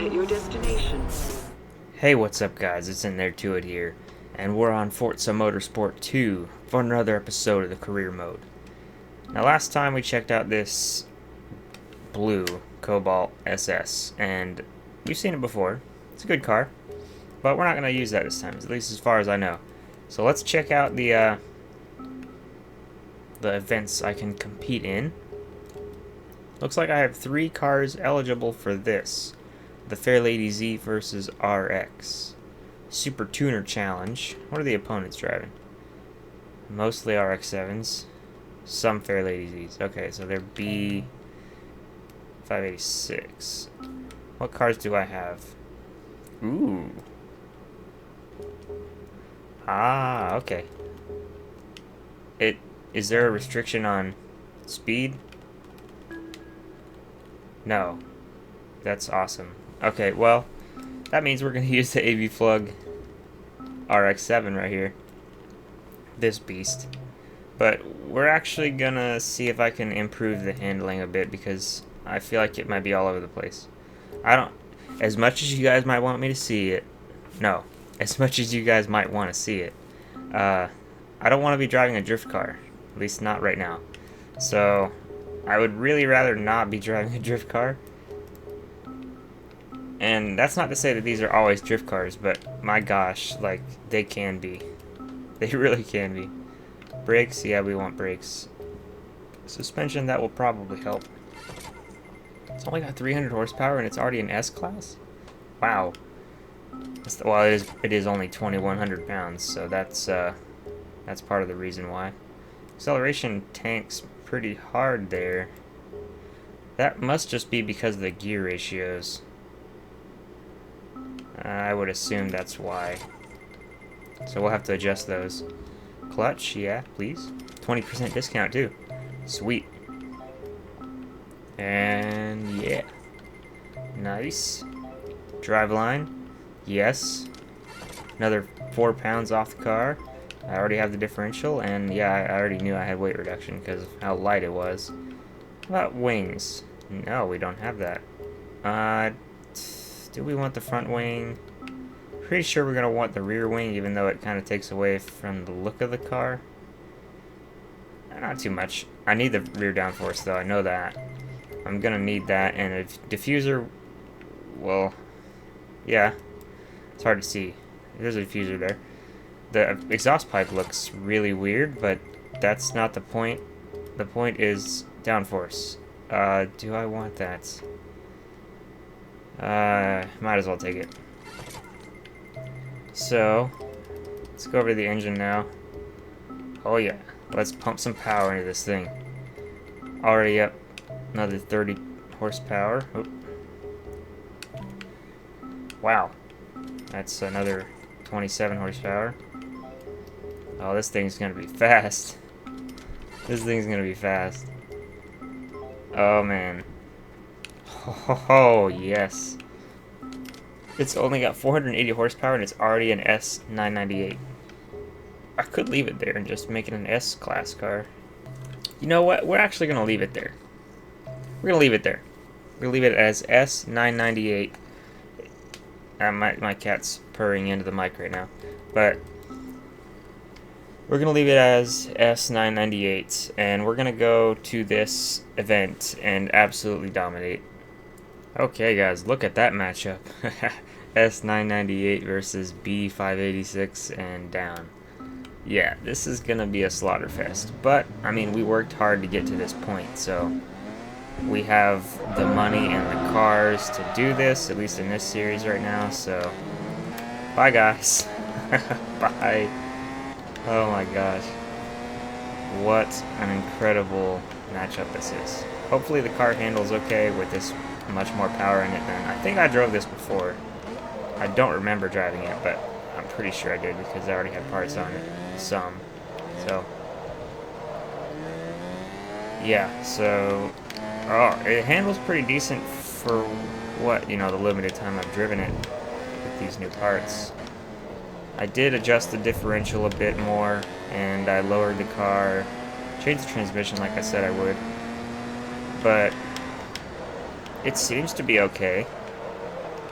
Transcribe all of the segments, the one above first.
at your destination. Hey, what's up, guys? It's In There To It here, and we're on Forza Motorsport 2 for another episode of the career mode. Now, last time we checked out this blue Cobalt SS, and we've seen it before. It's a good car, but we're not going to use that this time, at least as far as I know. So let's check out the events I can compete in. Looks like I have 3 cars eligible for this. The Fairlady Z versus RX. Super Tuner Challenge. What are the opponents driving? Mostly RX-7s. Some Fairlady Zs. Okay, so they're B586. What cars do I have? Ooh. Ah, okay. Is there a restriction on speed? No. That's awesome. Okay, well, that means we're going to use the AB-flug RX-7 right here. This beast. But we're actually going to see if I can improve the handling a bit, because I feel like it might be all over the place. As much as you guys might want me to see it, no, as much as you guys might want to see it, I don't want to be driving a drift car, at least not right now. So, I would really rather not be driving a drift car. And that's not to say that these are always drift cars, but my gosh, like, they can be. They really can be. Brakes, yeah, we want brakes. Suspension, that will probably help. It's only got 300 horsepower and it's already an S class? Wow. Well, it is only 2,100 pounds, so that's part of the reason why. Acceleration tanks pretty hard there. That must just be because of the gear ratios. I would assume that's why. So we'll have to adjust those. Clutch, yeah, please. 20% discount too. Sweet. And yeah. Nice. Driveline. Yes. Another 4 pounds off the car. I already have the differential, and yeah, I already knew I had weight reduction because of how light it was. How about wings? No, we don't have that. Do we want the front wing? Pretty sure we're gonna want the rear wing, even though it kind of takes away from the look of the car. Not too much. I need the rear downforce though, I know that. I'm gonna need that, and a diffuser, well, yeah, it's hard to see. There's a diffuser there. The exhaust pipe looks really weird, but that's not the point. The point is downforce. Do I want that? Might as well take it. So, let's go over to the engine now. Oh yeah, let's pump some power into this thing. Already up another 30 horsepower. Oh. Wow, that's another 27 horsepower. Oh, this thing's gonna be fast. This thing's gonna be fast. Oh man. Oh, yes. It's only got 480 horsepower and it's already an S998. I could leave it there and just make it an S-class car. You know what? We're actually going to leave it there. We're going to leave it there. We're going to leave it as S998. My cat's purring into the mic right now. But we're going to leave it as S998. And we're going to go to this event and absolutely dominate. Okay, guys, look at that matchup. S998 versus B586 and down. Yeah, this is gonna be a slaughter fest. But, I mean, we worked hard to get to this point, so we have the money and the cars to do this, at least in this series right now, so bye, guys. Bye. Oh my gosh. What an incredible matchup this is. Hopefully the car handles okay with this much more power in it than I think I drove this before. I don't remember driving it, but I'm pretty sure I did because I already had parts on it. Some. So yeah, so it handles pretty decent for what, you know, the limited time I've driven it with these new parts. I did adjust the differential a bit more, and I lowered the car, changed the transmission like I said I would, but it seems to be okay.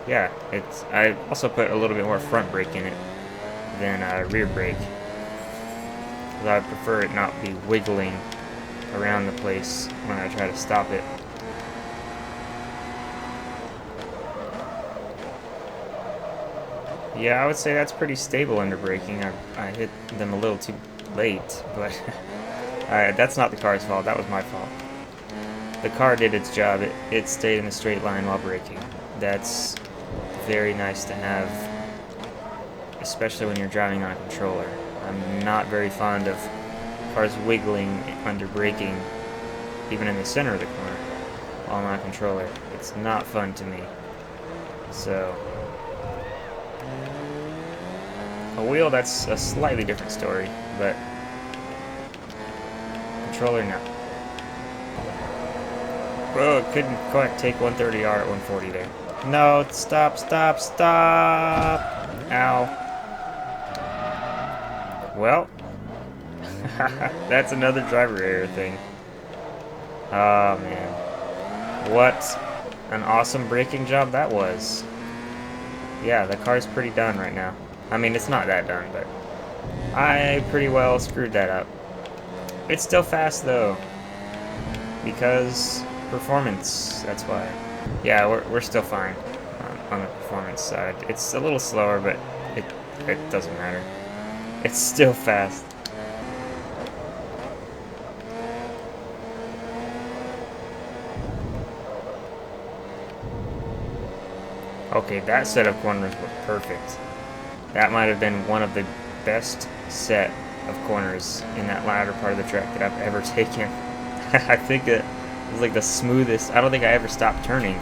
yeah, it's. I also put a little bit more front brake in it than rear brake. I prefer it not be wiggling around the place when I try to stop it. Yeah, I would say that's pretty stable under braking. I hit them a little too late, but that's not the car's fault. That was my fault. The car did its job. It stayed in a straight line while braking. That's very nice to have, especially when you're driving on a controller. I'm not very fond of cars wiggling under braking, even in the center of the corner, while on a controller. It's not fun to me. So, a wheel, that's a slightly different story, but controller, no. Oh, couldn't quite take 130R at 140 there. No, stop, stop, stop! Ow. Well, that's another driver error thing. Oh, man. What an awesome braking job that was. Yeah, the car's pretty done right now. I mean, it's not that done, but I pretty well screwed that up. It's still fast, though, because performance, that's why. Yeah, we're still fine on the performance side. It's a little slower, but it doesn't matter. It's still fast. Okay, that set of corners was perfect. That might have been one of the best set of corners in that latter part of the track that I've ever taken. I think it was like the smoothest. I don't think I ever stopped turning,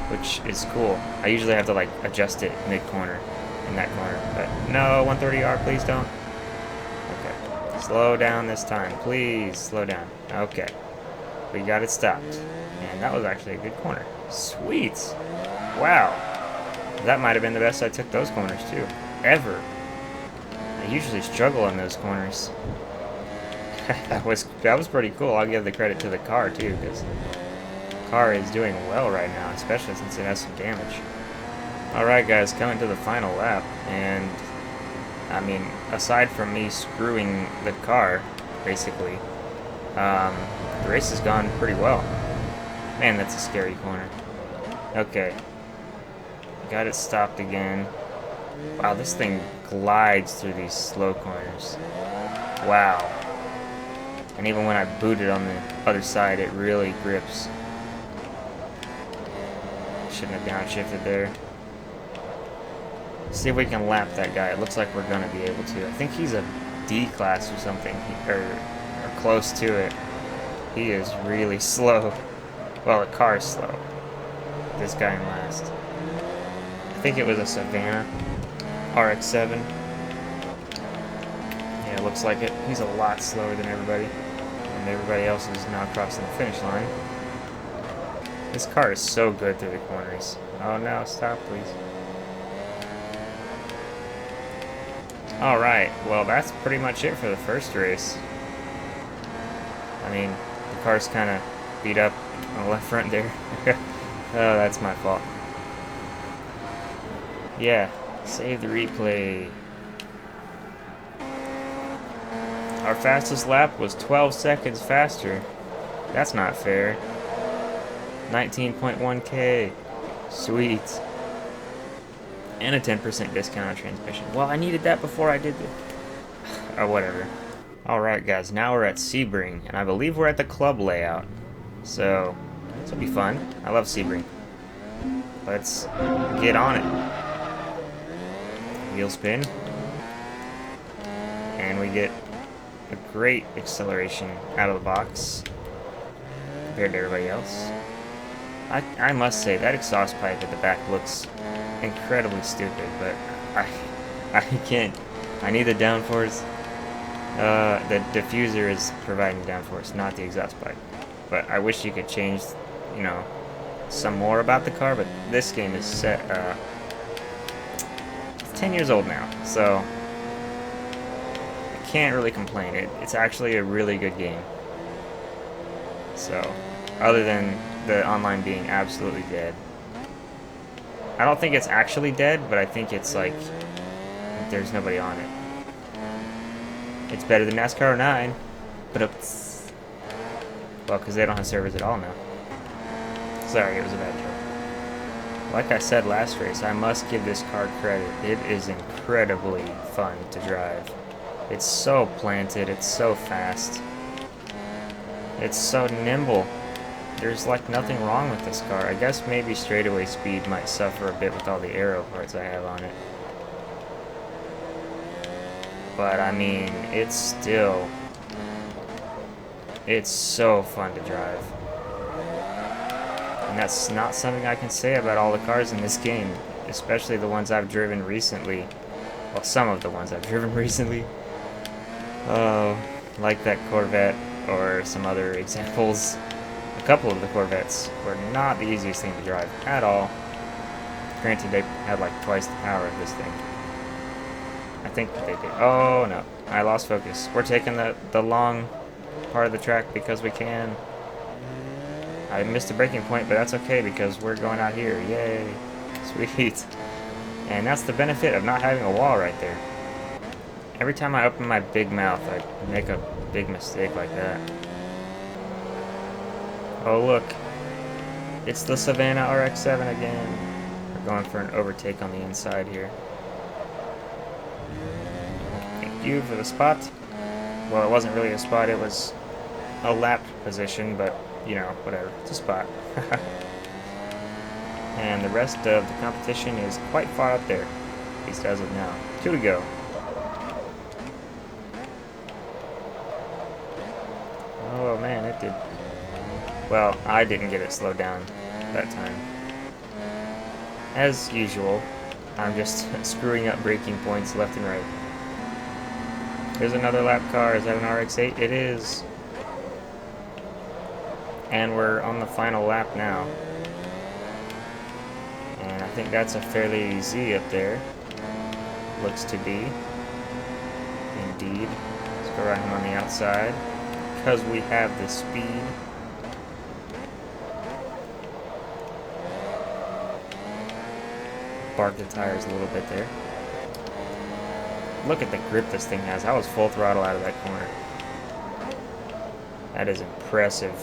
which is cool. I usually have to like adjust it mid-corner in that corner, but no, 130R, please don't. Okay, slow down this time, please slow down. Okay, we got it stopped, and that was actually a good corner. Sweet, wow, that might have been the best I took those corners too, ever. I usually struggle in those corners. that was pretty cool. I'll give the credit to the car too, because the car is doing well right now, especially since it has some damage. Alright guys, coming to the final lap, and I mean, aside from me screwing the car, basically, the race has gone pretty well. Man, that's a scary corner. Okay. Got it stopped again. Wow, this thing glides through these slow corners. Wow. And even when I boot it on the other side, it really grips. Shouldn't have downshifted there. See if we can lap that guy. It looks like we're gonna be able to. I think he's a D class or something, or close to it. He is really slow. Well, the car's slow. This guy in last. I think it was a Savannah RX-7. Yeah, it looks like it. He's a lot slower than everybody. And everybody else is now crossing the finish line. This car is so good through the corners. Oh no, stop please. Alright, well that's pretty much it for the first race. I mean, the car's kind of beat up on the left front there. Oh, that's my fault. Yeah, save the replay. Our fastest lap was 12 seconds faster. That's not fair. 19.1K. Sweet. And a 10% discount on transmission. Well, I needed that before I did the... or whatever. Alright guys, now we're at Sebring, and I believe we're at the club layout. So, this will be fun. I love Sebring. Let's get on it. Wheel spin. And we get a great acceleration out of the box compared to everybody else. I must say, that exhaust pipe at the back looks incredibly stupid, but I can't. I need the downforce. The diffuser is providing downforce, not the exhaust pipe. But I wish you could change, you know, some more about the car, but this game is set, it's 10 years old now, so I can't really complain. It's actually a really good game. So, other than the online being absolutely dead. I don't think it's actually dead, but I think it's like there's nobody on it. It's better than NASCAR 09, but well, because they don't have servers at all now. Sorry, it was a bad joke. Like I said last race, I must give this car credit. It is incredibly fun to drive. It's so planted, it's so fast. It's so nimble. There's like nothing wrong with this car. I guess maybe straightaway speed might suffer a bit with all the aero parts I have on it. But I mean, it's so fun to drive. And that's not something I can say about all the cars in this game, especially the ones I've driven recently. Well, some of the ones I've driven recently. Like that Corvette or some other examples. A couple of the Corvettes were not the easiest thing to drive at all. Granted, they had like twice the power of this thing. I think they did. Oh no, I lost focus. We're taking the long part of the track because we can. I missed a braking point, but that's okay because we're going out here. Yay. Sweet. And that's the benefit of not having a wall right there. Every time I open my big mouth, I make a big mistake like that. Oh look. It's the Savannah RX-7 again. We're going for an overtake on the inside here. Thank you for the spot. Well, it wasn't really a spot, it was a lap position, but you know, whatever, it's a spot. And the rest of the competition is quite far up there, at least as of now. 2 to go. Oh man, it did. Well, I didn't get it slowed down that time. As usual, I'm just screwing up braking points left and right. There's another lap car. Is that an RX-8? It is. And we're on the final lap now. And I think that's a fairly easy up there. Looks to be. Indeed. Let's go around him on the outside. Because we have the speed. Bark the tires a little bit there. Look at the grip this thing has. I was full throttle out of that corner. That is impressive.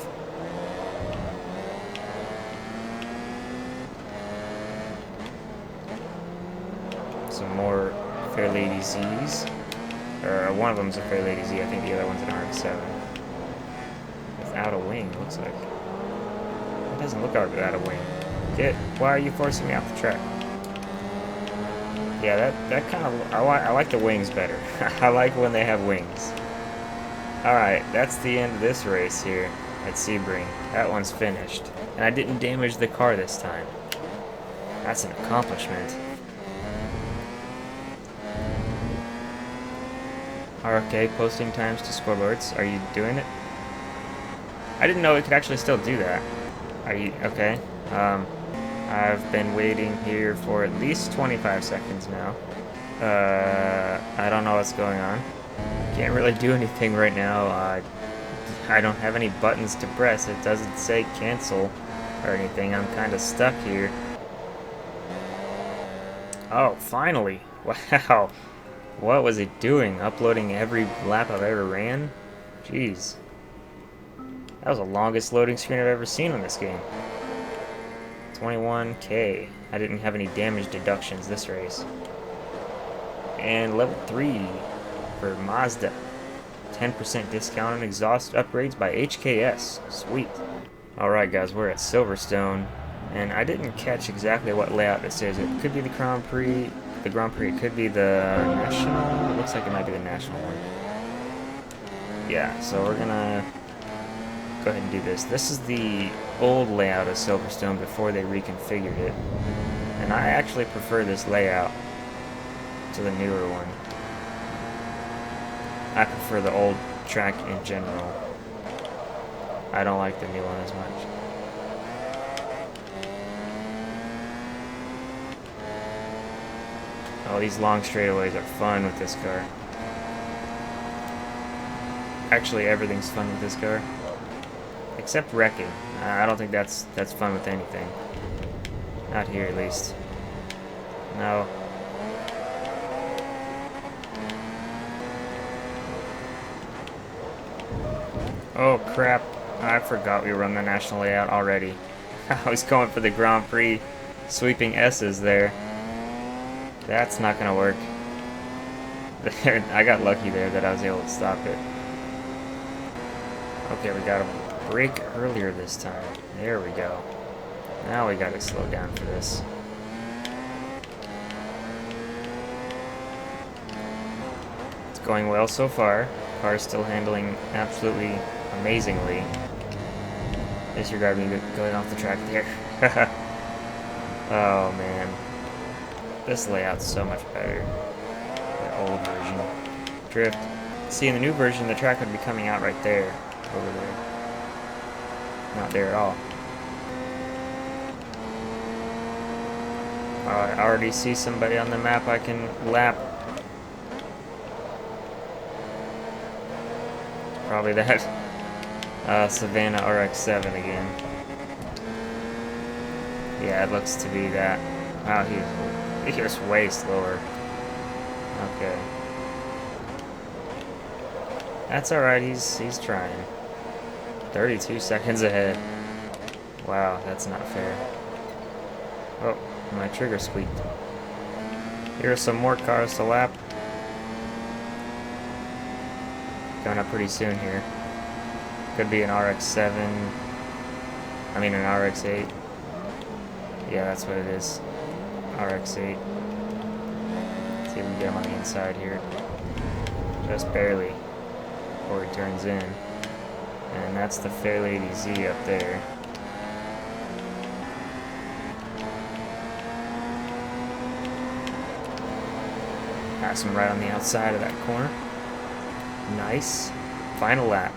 Some more Fairlady Z's. Or one of them's a Fairlady Z. I think the other one's an RX-7. Without a wing, looks like. It doesn't look like without a wing. Why are you forcing me off the track? Yeah, that kind of... I like the wings better. I like when they have wings. Alright, that's the end of this race here at Sebring. That one's finished. And I didn't damage the car this time. That's an accomplishment. RFK, posting times to scoreboards. Are you doing it? I didn't know it could actually still do that. Are you... Okay. I've been waiting here for at least 25 seconds now. I don't know what's going on. Can't really do anything right now. I don't have any buttons to press. It doesn't say cancel or anything. I'm kind of stuck here. Oh, finally. Wow. What was it doing? Uploading every lap I've ever ran? Jeez. That was the longest loading screen I've ever seen on this game. 21K. I didn't have any damage deductions this race. And level 3 for Mazda. 10% discount on exhaust upgrades by HKS. Sweet. Alright guys, we're at Silverstone. And I didn't catch exactly what layout this is. It could be the Grand Prix. It could be the National. It looks like it might be the National one. Yeah, so we're gonna go ahead and do this. This is the old layout of Silverstone before they reconfigured it. And I actually prefer this layout to the newer one. I prefer the old track in general. I don't like the new one as much. Oh, these long straightaways are fun with this car. Actually, everything's fun with this car. Except wrecking. I don't think that's fun with anything. Not here, at least. No. Oh crap. I forgot we were on the national layout already. I was going for the Grand Prix sweeping S's there. That's not gonna work. I got lucky there that I was able to stop it. Okay, we got a brake earlier this time. There we go. Now we gotta slow down for this. It's going well so far. Car's still handling absolutely amazingly. Disregard me going off the track there. Oh man. This layout's so much better. The old version. Drift. See, in the new version, the track would be coming out right there. Over there. Not there at all. I already see somebody on the map I can lap. Probably that Savannah RX-7 again. Yeah, it looks to be that. Wow, he was way slower. Okay. That's alright, he's trying. 32 seconds ahead. Wow, that's not fair. Oh, my trigger squeaked. Here are some more cars to lap. Coming up pretty soon here. Could be an RX-7. I mean an RX-8. Yeah, that's what it is. RX-8. See if we can get him on the inside here. Just barely. Before he turns in. And that's the Fair Lady Z up there. Pass him right on the outside of that corner. Nice. Final lap.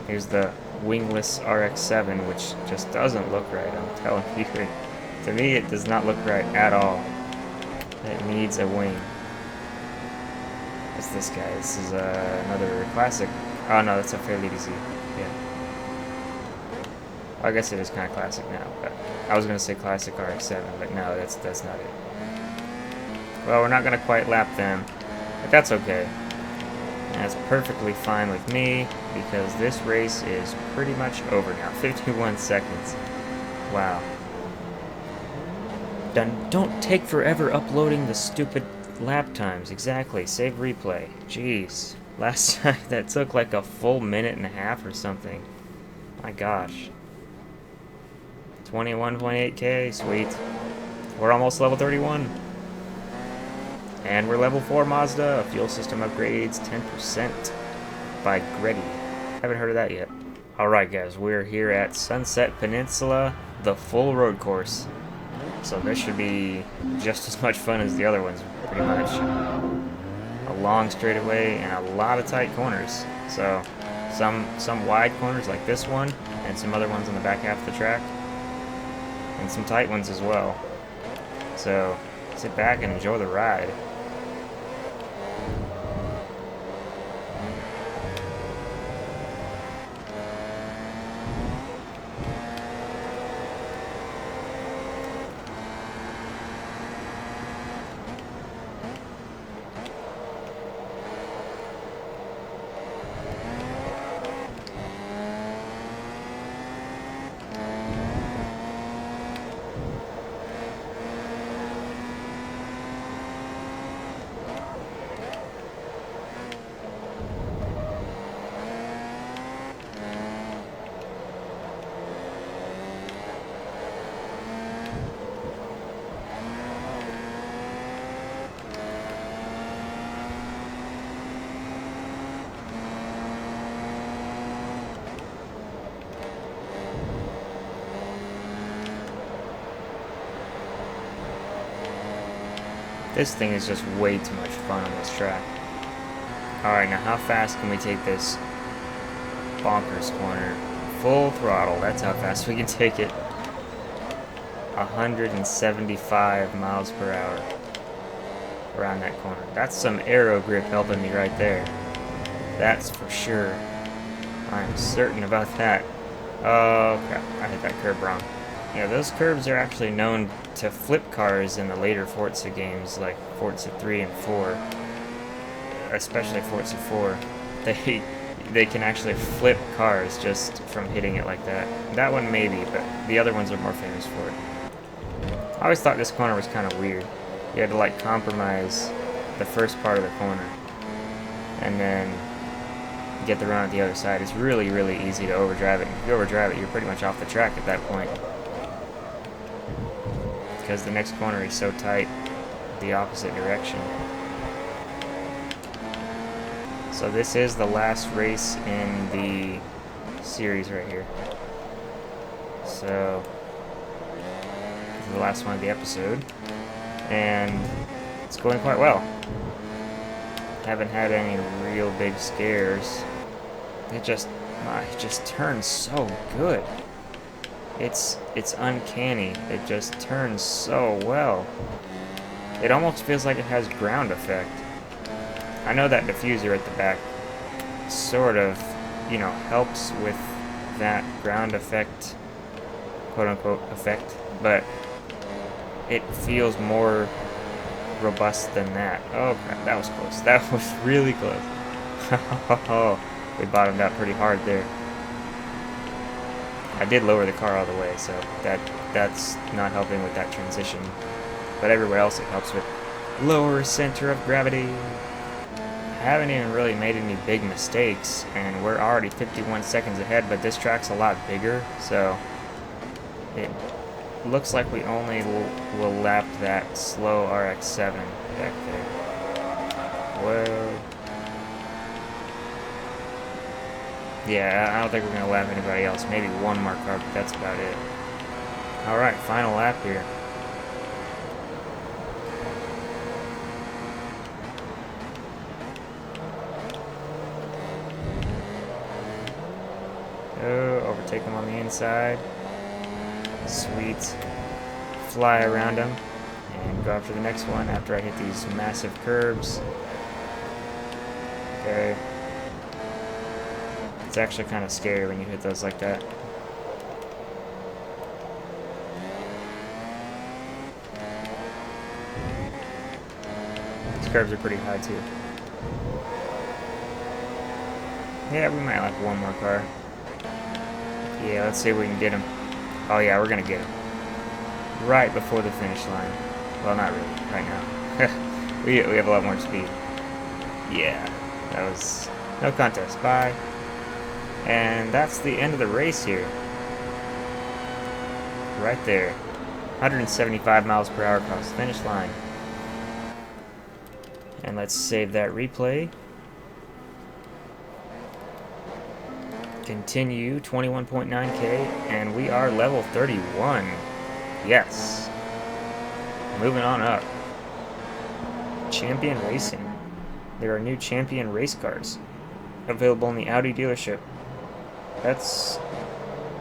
Here's the wingless RX-7, which just doesn't look right, I'm telling you. To me, it does not look right at all. It needs a wing. What's this guy? This is another classic. Oh no, that's a Fair Lady Z. Yeah. Well, I guess it is kind of classic now, but I was going to say classic RX-7, but no, that's not it. Well, we're not going to quite lap them, but that's okay. That's perfectly fine with me, because this race is pretty much over now. 51 seconds. Wow. Don't take forever uploading the stupid lap times. Exactly. Save replay. Jeez. Last time that took like a full minute and a half or something. My gosh. 21.8k. Sweet. We're almost level 31. And we're level 4 Mazda. Fuel system upgrades 10% by Greddy. Haven't heard of that yet. Alright guys, we're here at Sunset Peninsula, the full road course. So this should be just as much fun as the other ones, pretty much. A long straightaway and a lot of tight corners. So some wide corners like this one, and some other ones on the back half of the track. And some tight ones as well. So sit back and enjoy the ride. This thing is just way too much fun on this track. Alright, now how fast can we take this bonkers corner? Full throttle, that's how fast we can take it. 175 miles per hour around that corner. That's some aero grip helping me right there. That's for sure. I'm certain about that. Oh crap, I hit that curb wrong. Yeah, those curbs are actually known to flip cars in the later Forza games, like Forza 3 and 4. Especially Forza 4. They can actually flip cars just from hitting it like that. That one maybe, but the other ones are more famous for it. I always thought this corner was kind of weird. You had to like compromise the first part of the corner and then get the run at the other side. It's really, really easy to overdrive it. If you overdrive it, you're pretty much off the track at that point, because the next corner is so tight the opposite direction. So this is the last race in the series right here. So this is the last one of the episode, and it's going quite well. Haven't had any real big scares. It just turns so good. It's uncanny. It just turns so well. It almost feels like it has ground effect. I know that diffuser at the back sort of, you know, helps with that ground effect, quote-unquote effect, but it feels more robust than that. Oh crap, that was close. That was really close. We bottomed out pretty hard there. I did lower the car all the way, so that's not helping with that transition. But everywhere else it helps with lower center of gravity. I haven't even really made any big mistakes, and we're already 51 seconds ahead, but this track's a lot bigger, so it looks like we only will lap that slow RX-7 back there. Well, yeah, I don't think we're going to lap anybody else. Maybe one more car, but that's about it. Alright, final lap here. Oh, overtake him on the inside. Sweet. Fly around him and go after the next one after I hit these massive curbs. Okay. It's actually kind of scary when you hit those like that. These curbs are pretty high too. Yeah, we might like one more car. Yeah, let's see if we can get him. Oh yeah, we're gonna get him. Right before the finish line. Well, not really, right now. we have a lot more speed. Yeah, that was no contest. Bye. And that's the end of the race here. Right there. 175 miles per hour across the finish line. And let's save that replay. Continue, 21.9k, and we are level 31. Yes. Moving on up. Champion Racing. There are new Champion race cars available in the Audi dealership. That's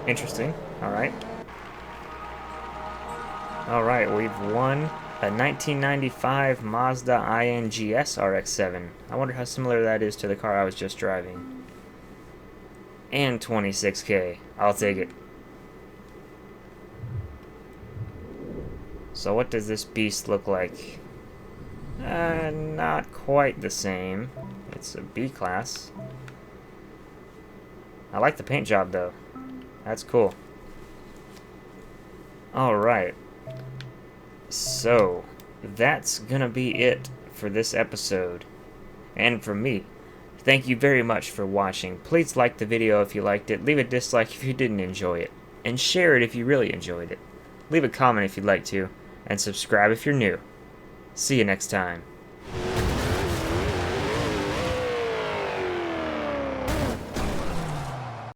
interesting. Alright. Alright, we've won a 1995 Mazda INGS RX-7. I wonder how similar that is to the car I was just driving. And 26k. I'll take it. So what does this beast look like? Not quite the same. It's a B class. I like the paint job though. That's cool. Alright. So, that's gonna be it for this episode. And from me. Thank you very much for watching. Please like the video if you liked it. Leave a dislike if you didn't enjoy it. And share it if you really enjoyed it. Leave a comment if you'd like to. And subscribe if you're new. See you next time.